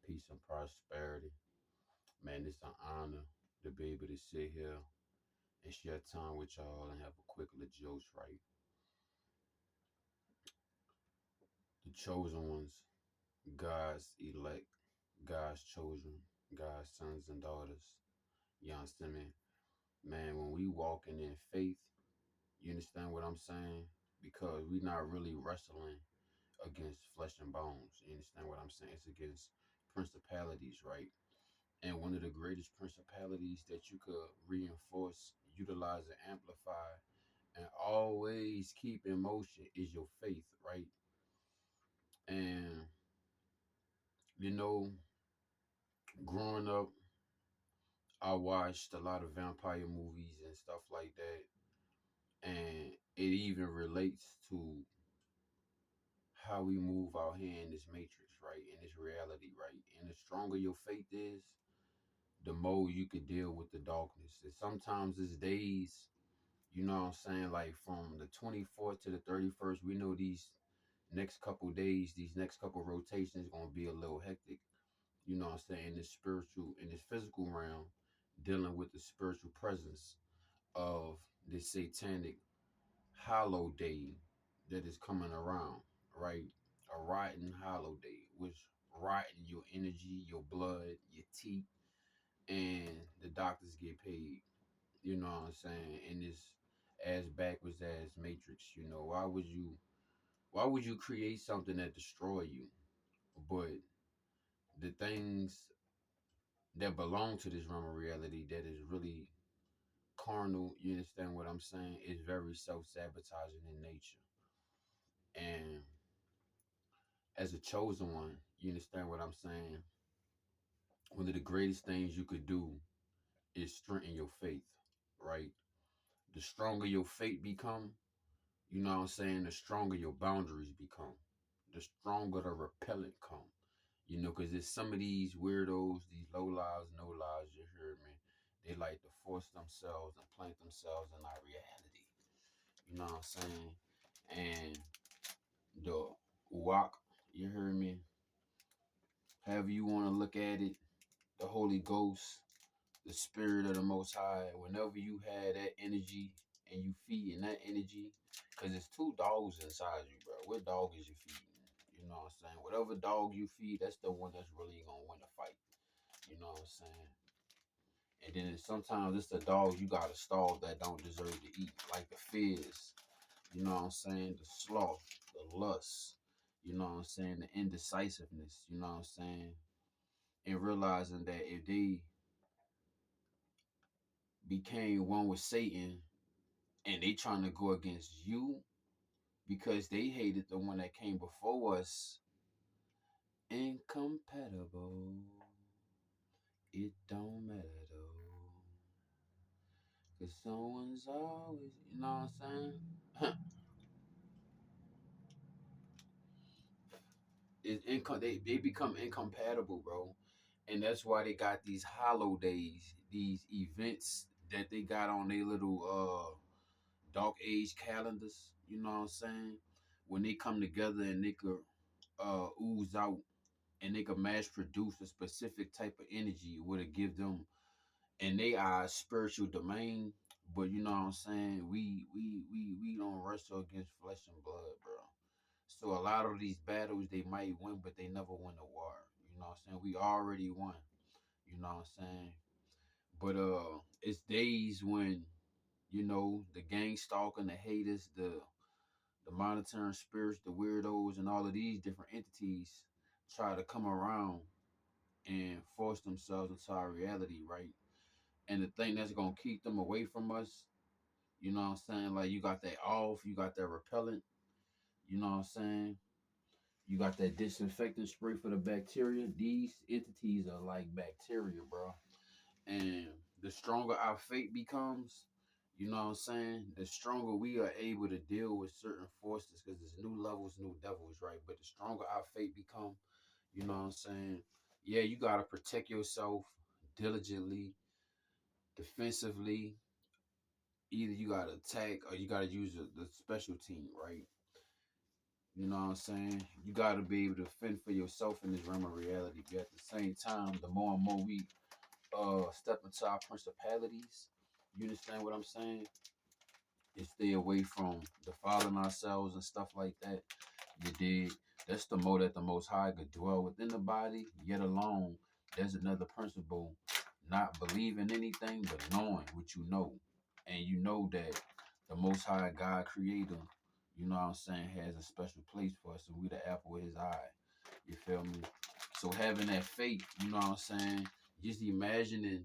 peace and prosperity. Man, it's an honor to be able to sit here and share time with y'all and have a quick little jokes, right? The chosen ones, God's elect, God's children, God's sons and daughters. You understand me? Man, when we walking in faith, you understand what I'm saying? Because we not really wrestling against flesh and bones. You understand what I'm saying? It's against principalities, right? And one of the greatest principalities that you could reinforce, utilize, and amplify, and always keep in motion is your faith, right? And you know, growing up, I watched a lot of vampire movies and stuff like that, and it even relates to how we move out here in this matrix, right? In this reality, right? And the stronger your faith is, the more you could deal with the darkness. And sometimes it's days, you know what I'm saying? Like from the 24th to the 31st, we know these next couple days, these next couple rotations gonna be a little hectic. You know what I'm saying? In this spiritual, in this physical realm, dealing with the spiritual presence of this satanic hollow day that is coming around, right? A rotten hollow day, which rotten your energy, your blood, your teeth, and the doctors get paid. You know what I'm saying? In this ass backwards ass matrix, why would you create something that destroy you? But the things that belong to this realm of reality that is really carnal, you understand what I'm saying, is very self-sabotaging in nature. And as a chosen one, you understand what I'm saying? One of the greatest things you could do is strengthen your faith, right? The stronger your faith become, you know what I'm saying, the stronger your boundaries become. The stronger the repellent come. You know, because there's some of these weirdos, these low lives, no lives, you heard me. They like to force themselves and plant themselves in our reality. You know what I'm saying? And the walk, you heard me? However you want to look at it, the Holy Ghost, the Spirit of the Most High, whenever you have that energy and you feeding that energy, because it's two dogs inside you, bro. What dog is you feeding? You know what I'm saying? Whatever dog you feed, that's the one that's really going to win the fight. You know what I'm saying? And then sometimes it's the dogs you got to starve that don't deserve to eat, like the fizz. You know what I'm saying? The sloth, the lust. You know what I'm saying? The indecisiveness. You know what I'm saying? And realizing that if they became one with Satan and they trying to go against you because they hated the one that came before us, incompatible. It don't matter though. Cause someone's always, you know what I'm saying? They become incompatible, bro. And that's why they got these holidays, these events that they got on their little dark age calendars, you know what I'm saying? When they come together and they could ooze out and they could mass produce a specific type of energy, it would give them and they are spiritual domain. But you know what I'm saying? We don't wrestle against flesh and blood, bro. So a lot of these battles they might win, but they never win a war. You know what I'm saying? We already won. You know what I'm saying? But it's days when, you know, the gang stalking, the haters, the monitoring spirits, the weirdos, and all of these different entities try to come around and force themselves into our reality, right? And the thing that's gonna keep them away from us, you know what I'm saying? Like you got that off, you got that repellent, you know what I'm saying? You got that disinfectant spray for the bacteria. These entities are like bacteria, bro. And the stronger our faith becomes, you know what I'm saying? The stronger we are able to deal with certain forces because there's new levels, new devils, right? But the stronger our faith become, you know what I'm saying? Yeah, you got to protect yourself diligently, defensively. Either you got to attack or you got to use the special team, right? You know what I'm saying? You gotta be able to fend for yourself in this realm of reality. But at the same time, the more and more we step into our principalities, you understand what I'm saying? And stay away from defiling ourselves and stuff like that. You dig? That's the more that the Most High could dwell within the body, yet alone. There's another principle, not believing anything, but knowing what you know. And you know that the Most High God Creator, you know what I'm saying, has a special place for us, and we the apple of his eye. You feel me? So having that faith, you know what I'm saying, just imagining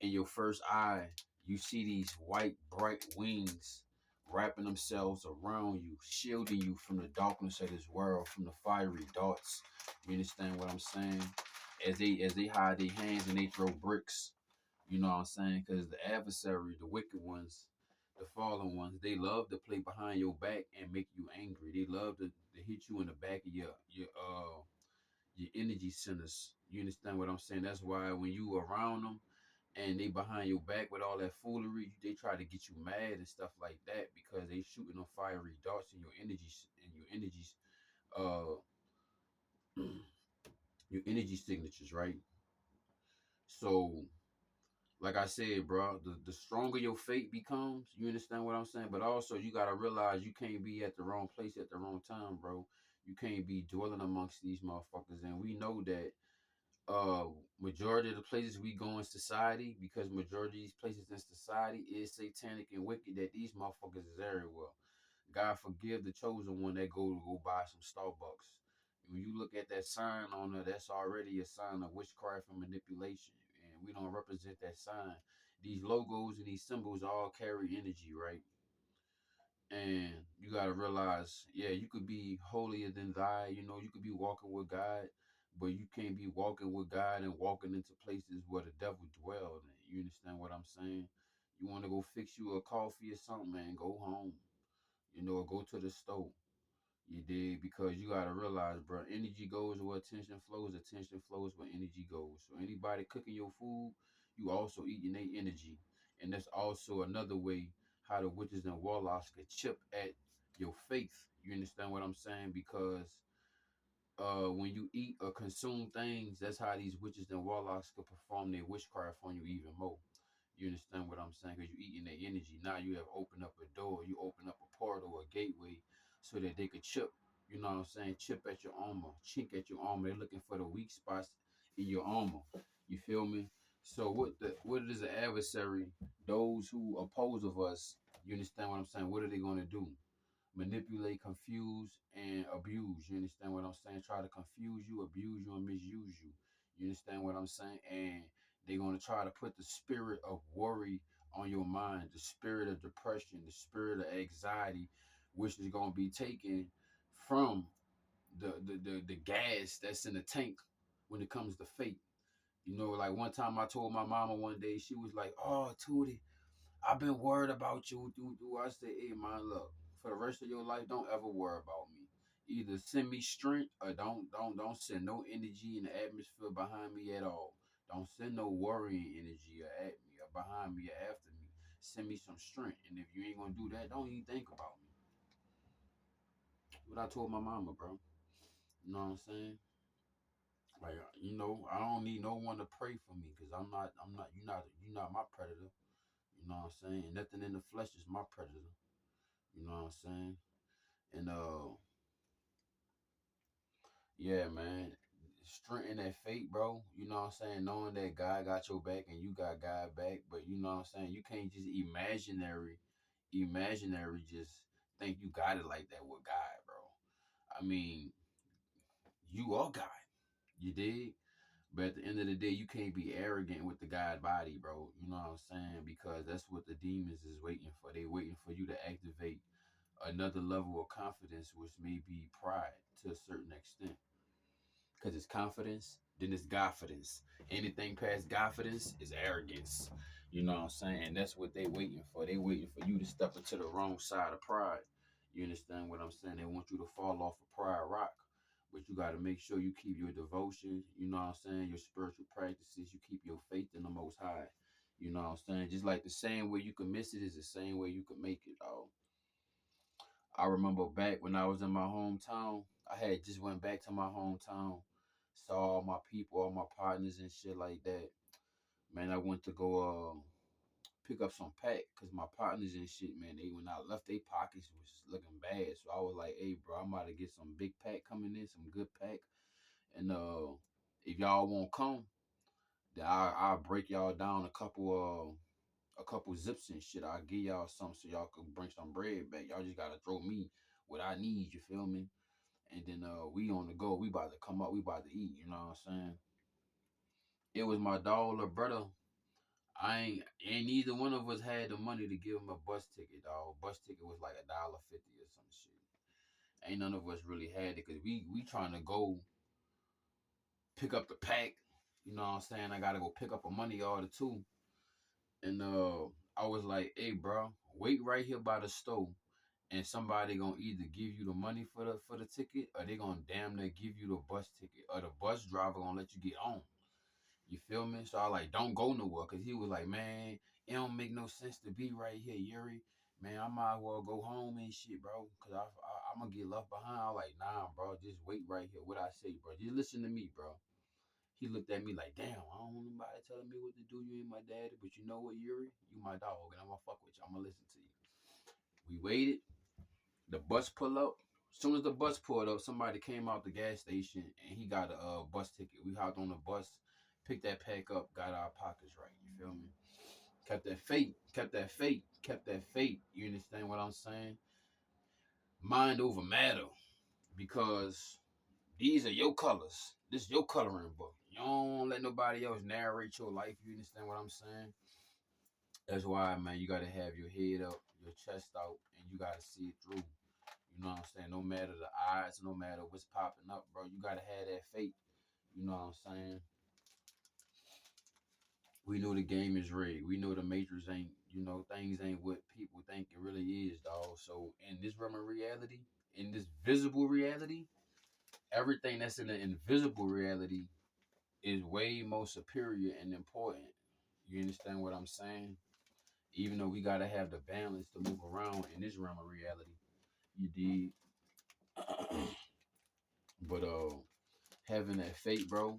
in your first eye, you see these white, bright wings wrapping themselves around you, shielding you from the darkness of this world, from the fiery darts. You understand what I'm saying? As they hide their hands and they throw bricks. You know what I'm saying? Because the adversary, the wicked ones, the fallen ones, they love to play behind your back and make you angry. They love to hit you in the back of your energy centers. You understand what I'm saying? That's why when you around them and they behind your back with all that foolery, they try to get you mad and stuff like that because they shooting them fiery darts in your energies, uh, your energy signatures, right? So, like I said, bro, the stronger your fate becomes, you understand what I'm saying? But also, you gotta realize you can't be at the wrong place at the wrong time, bro. You can't be dwelling amongst these motherfuckers, and we know that uh majority of the places we go in society, because majority of these places in society is satanic and wicked, that these motherfuckers is everywhere. God forgive the chosen one that go buy some Starbucks. When you look at that sign on there, that's already a sign of witchcraft and manipulation, and we don't represent that sign. These logos and these symbols all carry energy, right? And you got to realize, yeah, you could be holier than thy, you could be walking with God, but you can't be walking with God and walking into places where the devil dwells. You understand what I'm saying? You want to go fix you a coffee or something, man, go home, or go to the store. You did, because you gotta realize, bro, energy goes where attention flows where energy goes. So anybody cooking your food, you also eating their energy. And that's also another way how the witches and warlocks could chip at your faith. You understand what I'm saying? Because when you eat or consume things, that's how these witches and warlocks could perform their witchcraft on you even more. You understand what I'm saying? Because you're eating their energy. Now you have opened up a door, you open up a portal, a gateway, so that they could chip, you know what I'm saying? Chip at your armor, chink at your armor. They're looking for the weak spots in your armor. You feel me? So what is the adversary? Those who oppose of us, you understand what I'm saying? What are they gonna do? Manipulate, confuse, and abuse. You understand what I'm saying? Try to confuse you, abuse you, and misuse you. You understand what I'm saying? And they're going to try to put the spirit of worry on your mind, the spirit of depression, the spirit of anxiety, which is going to be taken from the gas that's in the tank when it comes to fate. Like one time I told my mama one day, she was like, "Oh, Tootie, I've been worried about you, I said, "Hey, man, look, for the rest of your life, don't ever worry about me. Either send me strength or don't send no energy in the atmosphere behind me at all. Don't send no worrying energy or at me or behind me or after me. Send me some strength. And if you ain't gonna do that, don't even think about me." What I told my mama, bro. You know what I'm saying? Like, I don't need no one to pray for me, because you're not my predator. You know what I'm saying? Nothing in the flesh is my predator. You know what I'm saying? And yeah, man, strengthen that faith, bro. You know what I'm saying? Knowing that God got your back and you got God back, but you know what I'm saying? You can't just imaginary just think you got it like that with God, bro. I mean, you are God. You dig? But at the end of the day, you can't be arrogant with the God body, bro. You know what I'm saying? Because that's what the demons is waiting for. They waiting for you to activate another level of confidence, which may be pride to a certain extent. Because it's confidence, then it's confidence. Anything past confidence is arrogance. You know what I'm saying? And that's what they waiting for. They waiting for you to step into the wrong side of pride. You understand what I'm saying? They want you to fall off a pride rock. But you got to make sure you keep your devotion, you know what I'm saying, your spiritual practices, you keep your faith in the Most High. You know what I'm saying? Just like the same way you can miss it is the same way you can make it, dog. I remember back when I was in my hometown, I had just went back to my hometown, saw all my people, all my partners and shit like that. Man, I went to go pick up some pack because my partners and shit, man, they when I left, their pockets was looking bad. So I was like, hey, bro, I'm about to get some big pack coming in, some good pack. And if y'all won't come, then I'll break y'all down a couple zips and shit. I'll give y'all something so y'all can bring some bread back. Y'all just gotta throw me what I need, you feel me? And then we on the go. We about to come up, we about to eat, you know what I'm saying? It was my dog little brother. I ain't neither one of us had the money to give him a bus ticket, dog. Bus ticket was like $1.50 or some shit. Ain't none of us really had it because we trying to go pick up the pack. You know what I'm saying? I gotta go pick up a money order too. And I was like, hey bro, wait right here by the stove and somebody gonna either give you the money for the ticket or they gonna damn near give you the bus ticket or the bus driver gonna let you get on. You feel me? So I like don't go nowhere because he was like, man, it don't make no sense to be right here, Yuri. Man, I might as well go home and shit, bro, because I'm gonna get left behind. I like, nah, bro, just wait right here. What I say, bro? Just listen to me, bro. He looked at me like, damn, I don't want nobody telling me what to do. You ain't my daddy, but you know what, Yuri? You my dog, and I'm gonna fuck with you. I'm gonna listen to you. We waited. The bus pull up. As soon as the bus pulled up, somebody came out the gas station and he got a bus ticket. We hopped on the bus, picked that pack up, got our pockets right. You feel me? Kept that faith, kept that faith, kept that faith. You understand what I'm saying? Mind over matter because these are your colors. This is your coloring book. You don't let nobody else narrate your life. You understand what I'm saying? That's why, man, you gotta have your head up, your chest out, and you gotta see it through. You know what I'm saying? No matter the odds, no matter what's popping up, bro, you gotta have that faith. You know what I'm saying? We know the game is rigged. We know the matrix ain't, things ain't what people think it really is, dog. So in this realm of reality, in this visible reality, everything that's in the invisible reality is way more superior and important. You understand what I'm saying? Even though we gotta have the balance to move around in this realm of reality. You did. But having that faith, bro,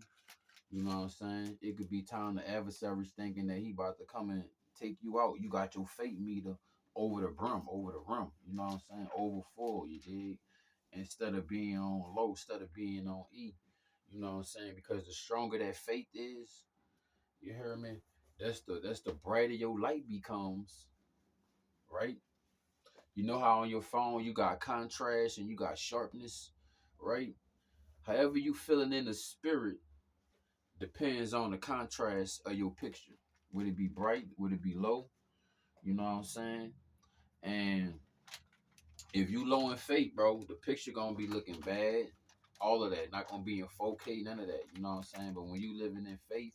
you know what I'm saying? It could be time the adversary's thinking that he about to come and take you out. You got your fate meter over the brim, over the rim. You know what I'm saying? Over full, you dig? Instead of being on low, instead of being on E. You know what I'm saying? Because the stronger that faith is, you hear me? That's the brighter your light becomes, right? You know how on your phone you got contrast and you got sharpness, right? However you feeling in the spirit depends on the contrast of your picture. Would it be bright? Would it be low? You know what I'm saying? And if you low in faith, bro, the picture gonna be looking bad. All of that, not gonna be in 4K, none of that. You know what I'm saying? But when you living in faith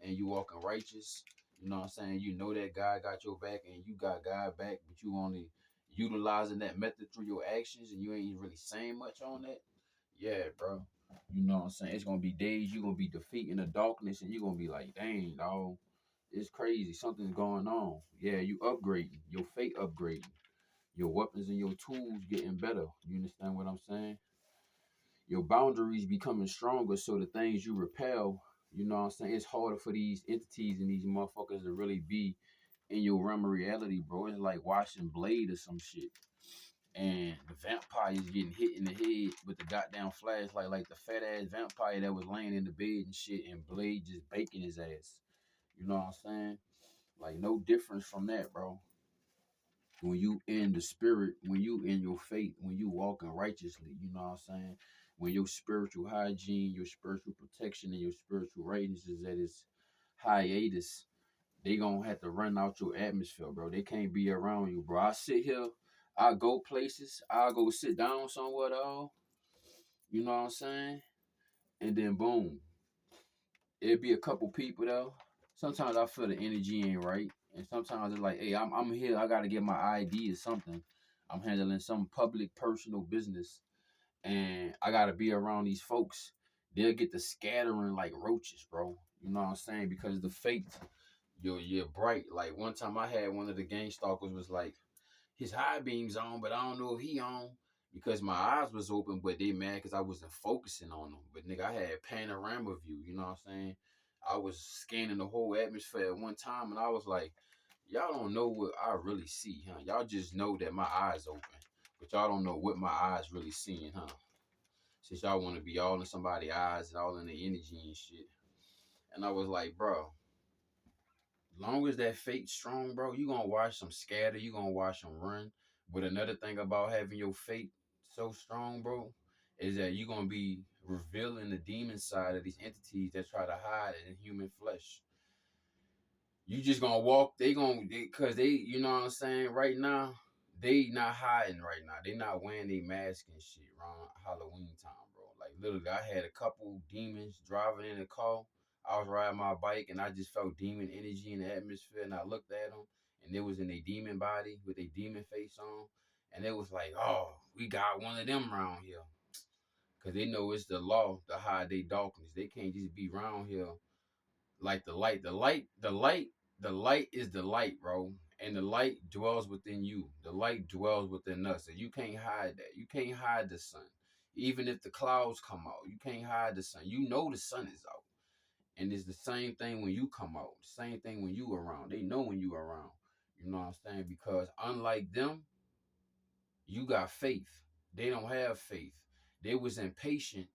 and you walking righteous, you know what I'm saying? You know that God got your back and you got God back, but you only utilizing that method through your actions and you ain't really saying much on that. Yeah, bro. You know what I'm saying? It's gonna be days you're gonna be defeating the darkness and you're gonna be like, dang, dog, it's crazy. Something's going on. Yeah, you upgrading, your faith upgrading, your weapons and your tools getting better. You understand what I'm saying? Your boundaries becoming stronger so the things you repel, you know what I'm saying? It's harder for these entities and these motherfuckers to really be in your realm of reality, bro. It's like watching Blade or some shit. And the vampire is getting hit in the head with the goddamn flashlight, like the fat ass vampire that was laying in the bed and shit, and Blade just baking his ass. You know what I'm saying? Like no difference from that, bro. When you in the spirit, when you in your faith, when you walking righteously, you know what I'm saying? When your spiritual hygiene, your spiritual protection, and your spiritual readiness is at its hiatus, they gonna have to run out your atmosphere, bro. They can't be around you, bro. I sit here, I go places, I go sit down somewhere, dog. You know what I'm saying? And then boom, it'd be a couple people though. Sometimes I feel the energy ain't right, and sometimes it's like, hey, I'm here. I gotta get my ID or something. I'm handling some public personal business, and I gotta be around these folks. They'll get to scattering like roaches, bro. You know what I'm saying? Because the fate, you're bright. Like one time I had one of the gang stalkers was like, his high beams on, but I don't know if he on because my eyes was open, but they mad because I wasn't focusing on them. But nigga, I had panorama view. You know what I'm saying? I was scanning the whole atmosphere at one time, and I was like, y'all don't know what I really see, huh? Y'all just know that my eyes open, but y'all don't know what my eyes really seeing, huh? Since y'all want to be all in somebody's eyes and all in the energy and shit. And I was like, bro, long as that faith strong, bro, you gonna watch them scatter, you gonna watch them run. But another thing about having your faith so strong, bro, is that you gonna be revealing the demon side of these entities that try to hide in human flesh. You just gonna walk. Cause they, you know what I'm saying. Right now, they not hiding. Right now, they not wearing their mask and shit around Halloween time, bro. Like literally, I had a couple demons driving in the car. I was riding my bike and I just felt demon energy in the atmosphere. And I looked at them, and they was in a demon body with a demon face on, and it was like, oh, we got one of them around here. Cause they know it's the law to hide their darkness. They can't just be around here like the light is the light, bro. And the light dwells within you. The light dwells within us. And you can't hide that. You can't hide the sun. Even if the clouds come out, you can't hide the sun. You know the sun is out. And it's the same thing when you come out. The same thing when you around. They know when you around. You know what I'm saying? Because unlike them, you got faith. They don't have faith. They was impatient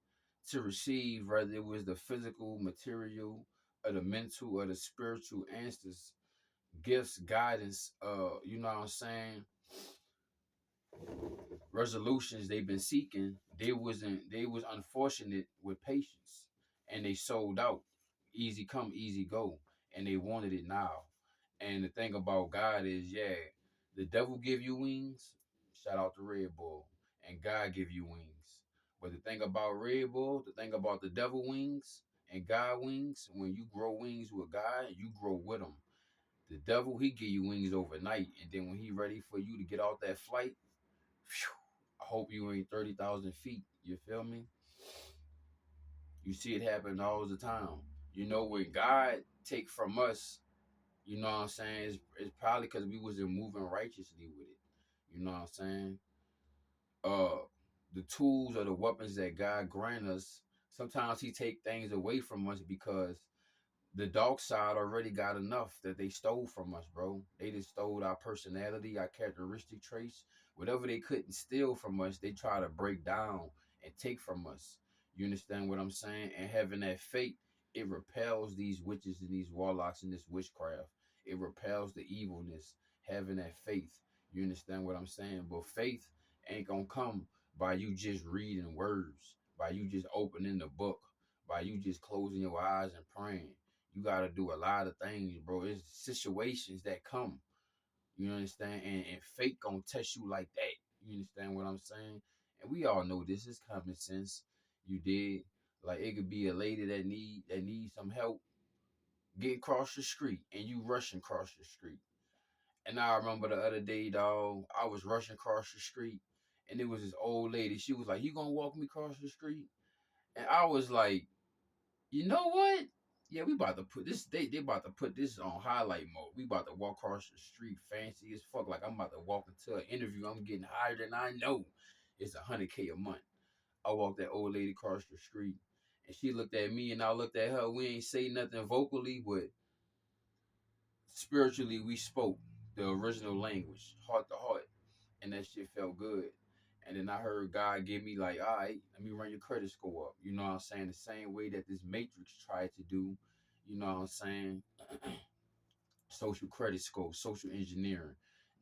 to receive, whether it was the physical, material, or the mental, or the spiritual answers, gifts, guidance, you know what I'm saying, resolutions they've been seeking. They was unfortunate with patience, and they sold out. Easy come, easy go, and they wanted it now. And the thing about God is, yeah, the devil give you wings. Shout out to Red Bull, and God give you wings. But the thing about Red Bull, the thing about the devil wings and God wings, when you grow wings with God, you grow with him. The devil, he give you wings overnight, and then when he ready for you to get off that flight, phew, I hope you ain't 30,000 feet. You feel me? You see it happen all the time. You know, when God take from us, you know what I'm saying, it's probably because we wasn't moving righteously with it. You know what I'm saying? Uh, the tools or the weapons that God grant us, sometimes he take things away from us because the dark side already got enough that they stole from us, bro. They just stole our personality, our characteristic traits. Whatever they couldn't steal from us, they try to break down and take from us. You understand what I'm saying? And having that faith, it repels these witches and these warlocks and this witchcraft. It repels the evilness, having that faith. You understand what I'm saying? But faith ain't gonna come by you just reading words, by you just opening the book, by you just closing your eyes and praying. You got to do a lot of things, bro. It's situations that come. You understand? And fate gonna test you like that. You understand what I'm saying? And we all know this is common sense. You did. Like it could be a lady that needs some help getting across the street, and you rushing across the street. And I remember the other day, dog, I was rushing across the street, and it was this old lady. She was like, "You gonna walk me across the street?" And I was like, you know what? Yeah, we about to put this. They about to put this on highlight mode. We about to walk across the street, fancy as fuck. Like I'm about to walk into an interview. I'm getting higher than I know. It's 100K a month. I walked that old lady across the street, and she looked at me, and I looked at her. We ain't say nothing vocally, but spiritually we spoke the original language, heart to heart, and that shit felt good. And then I heard God give me like, all right, let me run your credit score up. You know what I'm saying? The same way that this Matrix tried to do, you know what I'm saying? Social credit score, social engineering.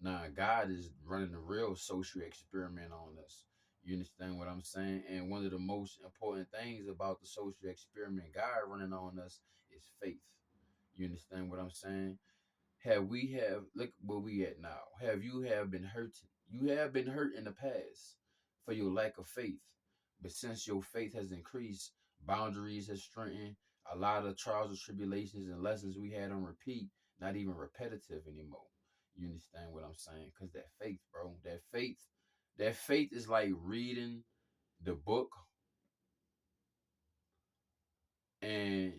Nah, God is running a real social experiment on us. You understand what I'm saying? And one of the most important things about the social experiment God running on us is faith. You understand what I'm saying? Have look where we at now. Have been hurt? You have been hurt in the past for your lack of faith. But since your faith has increased, boundaries have strengthened, a lot of trials and tribulations and lessons we had on repeat, not even repetitive anymore. You understand what I'm saying? Because that faith, bro, that faith is like reading the book and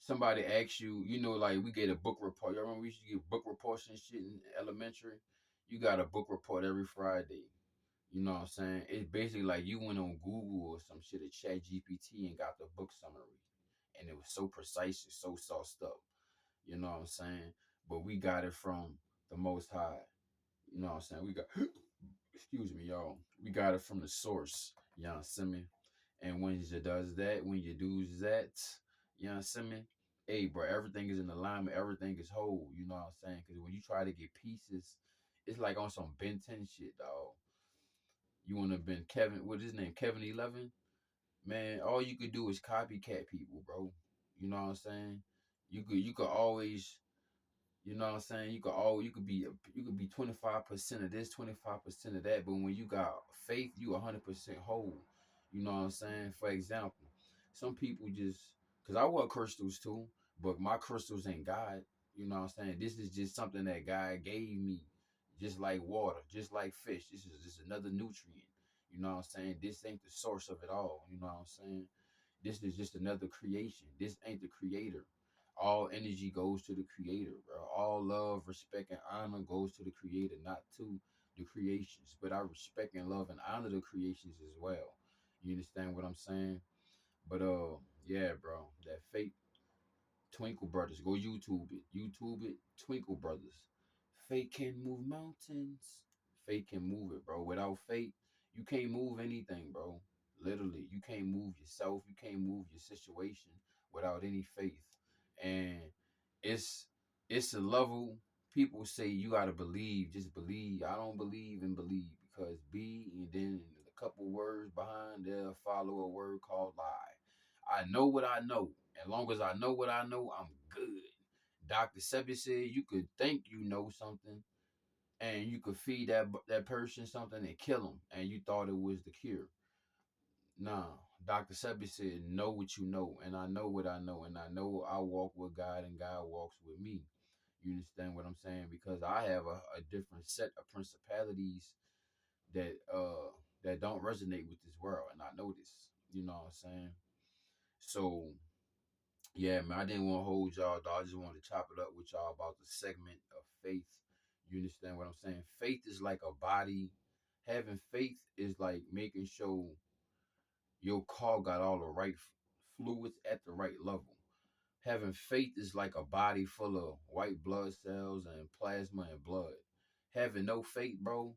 somebody asks you, you know, like we get a book report. You remember we used to get book reports and shit in elementary? You got a book report every Friday. You know what I'm saying? It's basically like you went on Google or some shit at Chat GPT and got the book summary. And it was so precise and so sauced up. You know what I'm saying? But we got it from the Most High. You know what I'm saying? We got, excuse me, y'all. We got it from the source. You know what I'm saying? And when you does that, when you do that, you know what I'm saying? Hey, bro, everything is in alignment. Everything is whole. You know what I'm saying? Because when you try to get pieces, it's like on some Ben 10 shit, dog. You want to been Kevin, what is his name? Kevin 11? Man, all you could do is copycat people, bro. You know what I'm saying? You could always, you know what I'm saying? You could be 25% of this, 25% of that, but when you got faith, you 100% whole. You know what I'm saying? For example, some people just cuz I wear crystals too, but my crystals ain't God. You know what I'm saying? This is just something that God gave me. Just like water, just like fish. This is just another nutrient. You know what I'm saying? This ain't the source of it all. You know what I'm saying? This is just another creation. This ain't the creator. All energy goes to the creator, bro. All love, respect, and honor goes to the creator, not to the creations. But I respect and love and honor the creations as well. You understand what I'm saying? But yeah, bro. That fake Twinkle Brothers. Go YouTube it. YouTube it. Twinkle Brothers. Fate can move mountains. Fate can move it, bro. Without fate, you can't move anything, bro. Literally, you can't move yourself. You can't move your situation without any faith. And it's it's a level people say you gotta believe. Just believe. I don't believe in believe because be and then a couple words behind there follow a word called lie. I know what I know. As long as I know what I know, I'm good. Dr. Sebi said you could think you know something and you could feed that person something and kill them and you thought it was the cure. Nah, Dr. Sebi said know what you know and I know what I know and I know I walk with God and God walks with me. You understand what I'm saying? Because I have a different set of principalities that don't resonate with this world and I know this. You know what I'm saying? So yeah, man, I didn't want to hold y'all, dog. I just wanted to chop it up with y'all about the segment of faith. You understand what I'm saying? Faith is like a body. Having faith is like making sure your car got all the right fluids at the right level. Having faith is like a body full of white blood cells and plasma and blood. Having no faith, bro,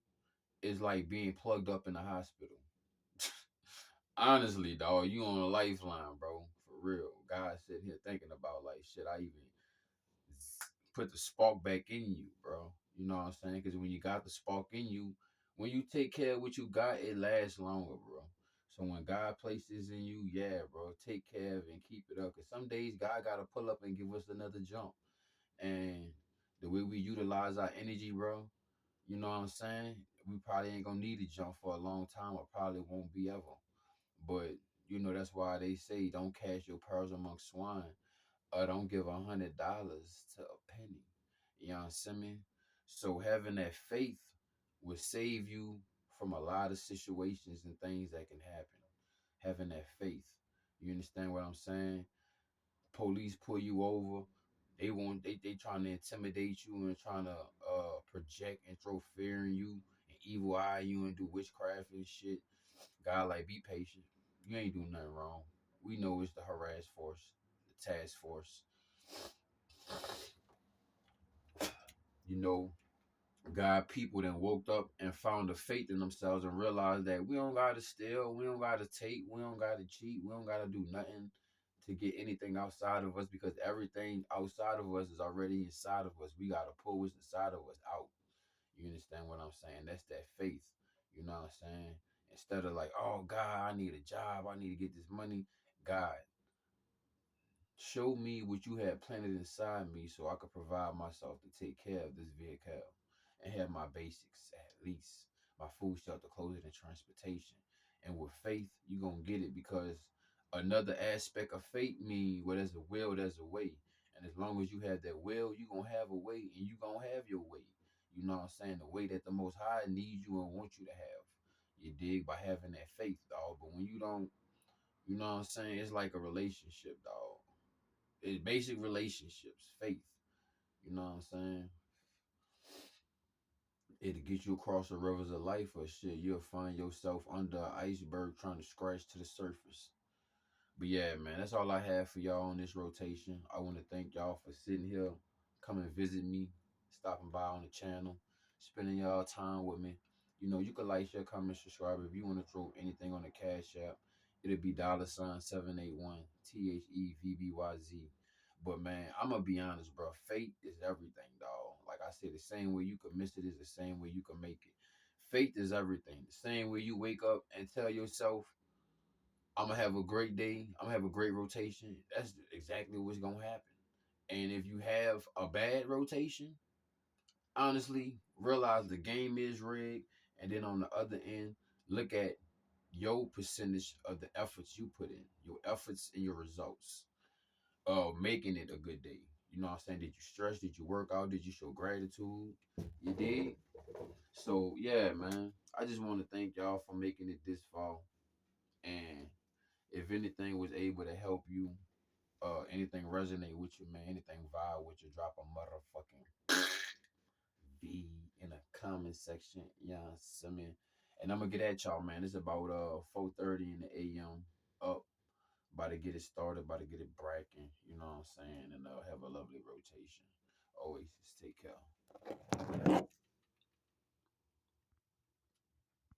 is like being plugged up in the hospital. Honestly, dog, you on a lifeline, bro. For real. God sitting here thinking about like shit. I even put the spark back in you, bro. You know what I'm saying? Because when you got the spark in you, when you take care of what you got, it lasts longer, bro. So when God places in you, yeah, bro, take care of it and keep it up. Because some days God got to pull up and give us another jump. And the way we utilize our energy, bro, you know what I'm saying? We probably ain't going to need a jump for a long time or probably won't be ever. But, you know, that's why they say don't cast your pearls among swine or don't give $100 to a penny. You know what I'm saying? So having that faith will save you from a lot of situations and things that can happen. Having that faith. You understand what I'm saying? Police pull you over. They trying to intimidate you and trying to project and throw fear in you and evil eye you and do witchcraft and shit. God like be patient. You ain't doing nothing wrong. We know it's the harass force, the task force. You know, God people then woke up and found the faith in themselves and realized that we don't gotta steal, we don't gotta take, we don't gotta cheat, we don't gotta do nothing to get anything outside of us because everything outside of us is already inside of us. We gotta pull what's inside of us out. You understand what I'm saying? That's that faith. You know what I'm saying? Instead of like, oh God, I need a job, I need to get this money. God, show me what you had planted inside me so I could provide myself to take care of this vehicle and have my basics at least. My food, shelter, clothing, and transportation. And with faith, you're going to get it because another aspect of faith means where there's a will, there's a way. And as long as you have that will, you're going to have a way and you're going to have your way. You know what I'm saying? The way that the Most High needs you and wants you to have. You dig? By having that faith, dog. But when you don't, you know what I'm saying? It's like a relationship, dog. It's basic relationships, faith. You know what I'm saying? It'll get you across the rivers of life or shit. You'll find yourself under an iceberg trying to scratch to the surface. But yeah, man, that's all I have for y'all on this rotation. I want to thank y'all for sitting here, coming visit me, stopping by on the channel, spending y'all time with me. You know, you can like, share, comment, subscribe. If you want to throw anything on the Cash App, it'll be $781 THEVBYZ. But man, I'm gonna be honest, bro. Faith is everything, dog. Like I said, the same way you can miss it is the same way you can make it. Faith is everything. The same way you wake up and tell yourself, I'm gonna have a great day. I'm gonna have a great rotation. That's exactly what's gonna happen. And if you have a bad rotation, honestly, realize the game is rigged. And then on the other end, look at your percentage of the efforts you put in, your efforts and your results of making it a good day. You know what I'm saying? Did you stress? Did you work out? Did you show gratitude? You did. So yeah, man. I just want to thank y'all for making it this far. And if anything was able to help you, anything resonate with you, man, anything vibe with you, drop a motherfucking V in the comment section. You know what I'm saying? And I'm gonna get at y'all, man. It's about 4:30 in the AM. Up, about to get it started, about to get it bracking. You know what I'm saying? And have a lovely rotation. Oasis, take care.